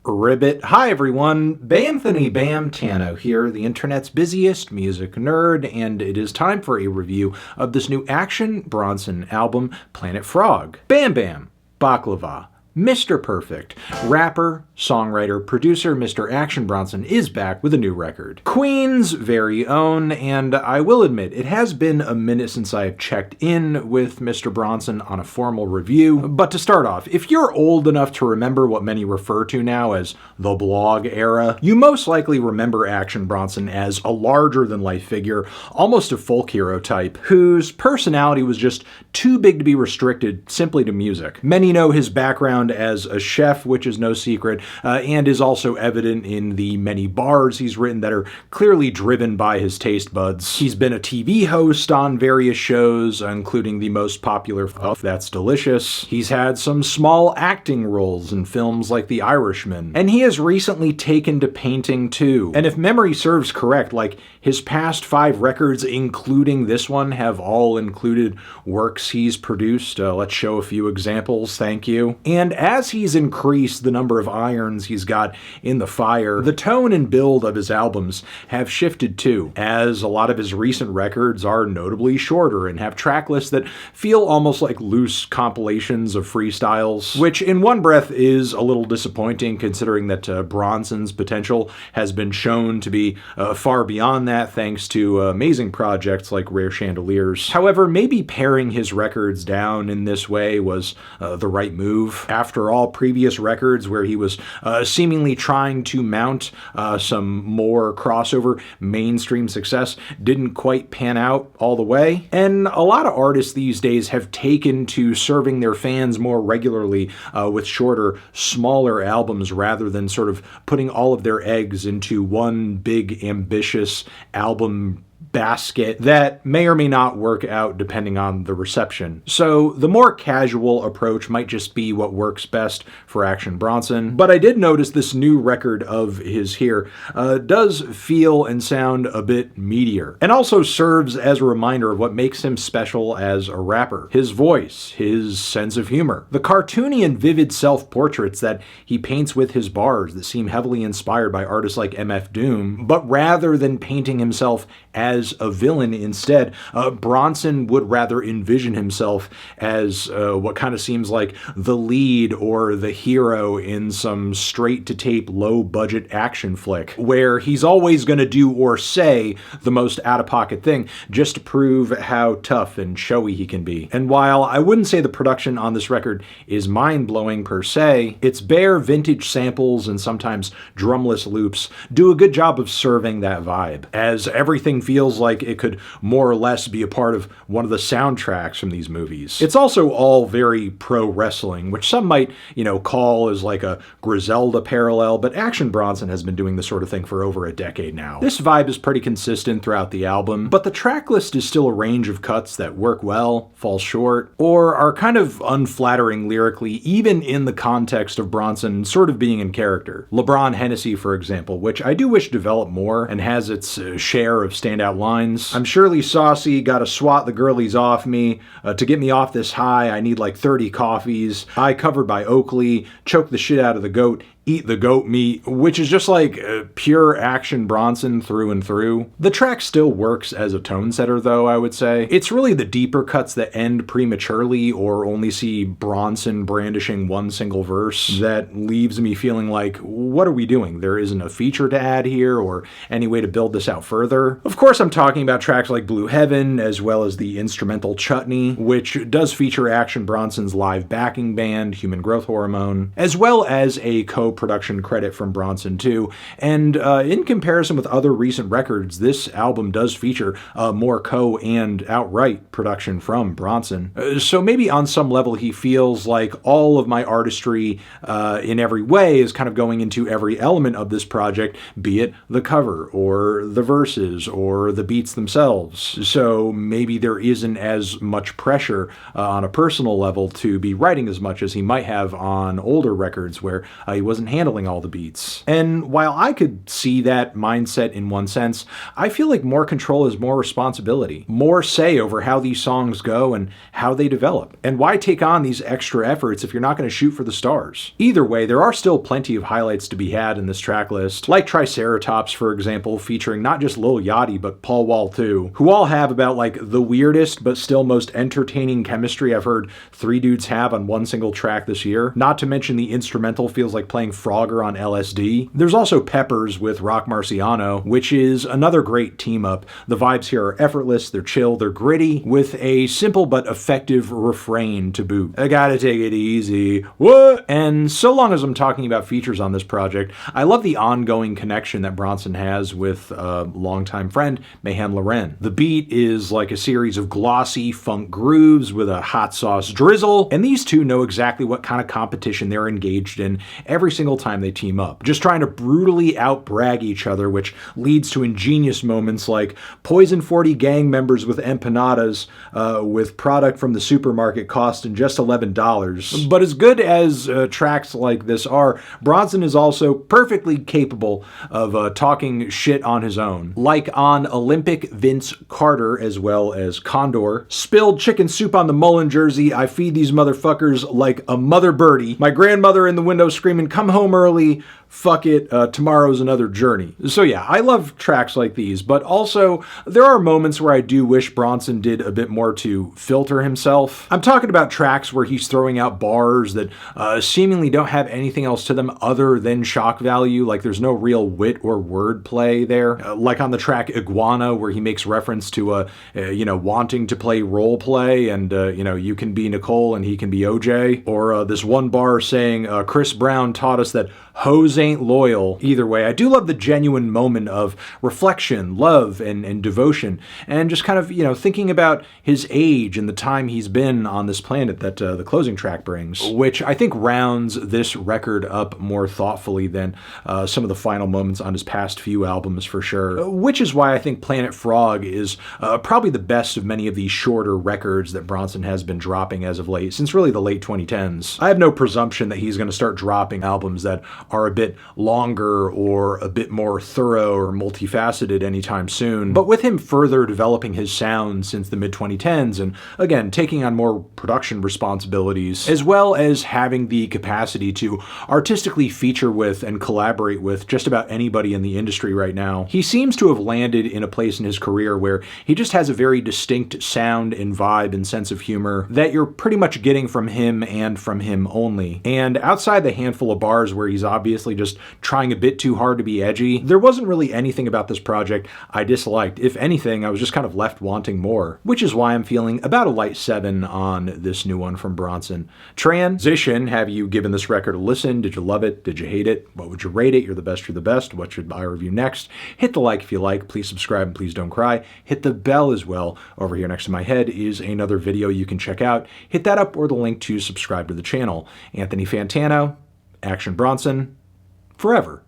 Ribbit. Hi everyone, Bamthony Bam Tano here, the internet's busiest music nerd, and it is time for a review of this new Action Bronson album, Planet Frog. Bam Bam, Baklava, Mr. Perfect, rapper, songwriter, producer Mr. Action Bronson is back with a new record. Queen's very own, and I will admit, it has been a minute since I have checked in with Mr. Bronson on a formal review, but to start off, if you're old enough to remember what many refer to now as the blog era, you most likely remember Action Bronson as a larger-than-life figure, almost a folk hero type, whose personality was just too big to be restricted simply to music. Many know his background as a chef, which is no secret, and is also evident in the many bars he's written that are clearly driven by his taste buds. He's been a TV host on various shows, including the most popular That's Delicious. He's had some small acting roles in films like The Irishman, and he has recently taken to painting too. And if memory serves correct, like his past 5 records, including this one, have all included works he's produced. Let's show a few examples, thank you. And as he's increased the number of irons he's got in the fire, the tone and build of his albums have shifted too, as a lot of his recent records are notably shorter and have track lists that feel almost like loose compilations of freestyles, which in one breath is a little disappointing considering that Bronson's potential has been shown to be far beyond that thanks to amazing projects like Rare Chandeliers. However, maybe paring his records down in this way was the right move. After all, previous records where he was seemingly trying to mount some more crossover mainstream success didn't quite pan out all the way. And a lot of artists these days have taken to serving their fans more regularly with shorter, smaller albums rather than sort of putting all of their eggs into one big, ambitious album basket that may or may not work out depending on the reception. So the more casual approach might just be what works best for Action Bronson. But I did notice this new record of his here does feel and sound a bit meatier, and also serves as a reminder of what makes him special as a rapper. His voice, his sense of humor, the cartoony and vivid self-portraits that he paints with his bars that seem heavily inspired by artists like MF Doom, but rather than painting himself as a villain instead, Bronson would rather envision himself as what kind of seems like the lead or the hero in some straight-to-tape, low-budget action flick, where he's always going to do or say the most out-of-pocket thing just to prove how tough and showy he can be. And while I wouldn't say the production on this record is mind-blowing per se, its bare vintage samples and sometimes drumless loops do a good job of serving that vibe, as everything feels like it could more or less be a part of one of the soundtracks from these movies. It's also all very pro-wrestling, which some might, call as like a Griselda parallel, but Action Bronson has been doing this sort of thing for over a decade now. This vibe is pretty consistent throughout the album, but the track list is still a range of cuts that work well, fall short, or are kind of unflattering lyrically, even in the context of Bronson sort of being in character. LEBRON HENNESSY, for example, which I do wish developed more and has its share of standout lines. I'm surely saucy, gotta swat the girlies off me. To get me off this high, I need like 30 coffees. Eye covered by Oakley, choke the shit out of the goat, eat the goat meat, which is just like pure Action Bronson through and through. The track still works as a tone setter though, I would say. It's really the deeper cuts that end prematurely or only see Bronson brandishing one single verse that leaves me feeling like, what are we doing? There isn't a feature to add here or any way to build this out further. Of course, I'm talking about tracks like Blue Heaven, as well as the instrumental Chutney, which does feature Action Bronson's live backing band, Human Growth Hormone, as well as a co-production credit from Bronson too. And in comparison with other recent records, this album does feature more and outright production from Bronson. So maybe on some level he feels like all of my artistry in every way is kind of going into every element of this project, be it the cover or the verses or the beats themselves. So maybe there isn't as much pressure on a personal level to be writing as much as he might have on older records where he wasn't handling all the beats. And while I could see that mindset in one sense, I feel like more control is more responsibility, more say over how these songs go and how they develop. And why take on these extra efforts if you're not going to shoot for the stars? Either way, there are still plenty of highlights to be had in this track list, like Triceratops, for example, featuring not just Lil Yachty, but Paul Wall too, who all have about like the weirdest but still most entertaining chemistry I've heard three dudes have on one single track this year. Not to mention the instrumental feels like playing Frogger on LSD. There's also Peppers with Rock Marciano, which is another great team up. The vibes here are effortless, they're chill, they're gritty, with a simple but effective refrain to boot. I gotta take it easy. What? And so long as I'm talking about features on this project, I love the ongoing connection that Bronson has with a longtime friend, Mayhem Lauren. The beat is like a series of glossy funk grooves with a hot sauce drizzle, and these two know exactly what kind of competition they're engaged in every single time they team up, just trying to brutally outbrag each other, which leads to ingenious moments like Poison 40 gang members with empanadas with product from the supermarket costing just $11. But as good as tracks like this are, Bronson is also perfectly capable of talking shit on his own, like on Olympic Vince Carter as well as Condor. Spilled chicken soup on the Mullen jersey, I feed these motherfuckers like a mother birdie. My grandmother in the window screaming, come home early, fuck it, tomorrow's another journey. So yeah, I love tracks like these, but also there are moments where I do wish Bronson did a bit more to filter himself. I'm talking about tracks where he's throwing out bars that seemingly don't have anything else to them other than shock value, like there's no real wit or wordplay there. Like on the track Iguana, where he makes reference to wanting to play role play and you can be Nicole and he can be OJ, or this one bar saying Chris Brown taught us that hoes ain't loyal. Either way, I do love the genuine moment of reflection, love, and devotion, and just kind of, thinking about his age and the time he's been on this planet that the closing track brings, which I think rounds this record up more thoughtfully than some of the final moments on his past few albums for sure, which is why I think Planet Frog is probably the best of many of these shorter records that Bronson has been dropping as of late, since really the late 2010s. I have no presumption that he's going to start dropping albums that are a bit longer or a bit more thorough or multifaceted anytime soon. But with him further developing his sound since the mid-2010s and, again, taking on more production responsibilities, as well as having the capacity to artistically feature with and collaborate with just about anybody in the industry right now, he seems to have landed in a place in his career where he just has a very distinct sound and vibe and sense of humor that you're pretty much getting from him and from him only. And outside the handful of bars where he's obviously just trying a bit too hard to be edgy, there wasn't really anything about this project I disliked. If anything, I was just kind of left wanting more, which is why I'm feeling about a light 7 on this new one from Bronson. Transition, have you given this record a listen? Did you love it? Did you hate it? What would you rate it? You're the best, you're the best. What should I review next? Hit the like if you like. Please subscribe and please don't cry. Hit the bell as well. Over here next to my head is another video you can check out. Hit that up or the link to subscribe to the channel. Anthony Fantano, Action Bronson, forever.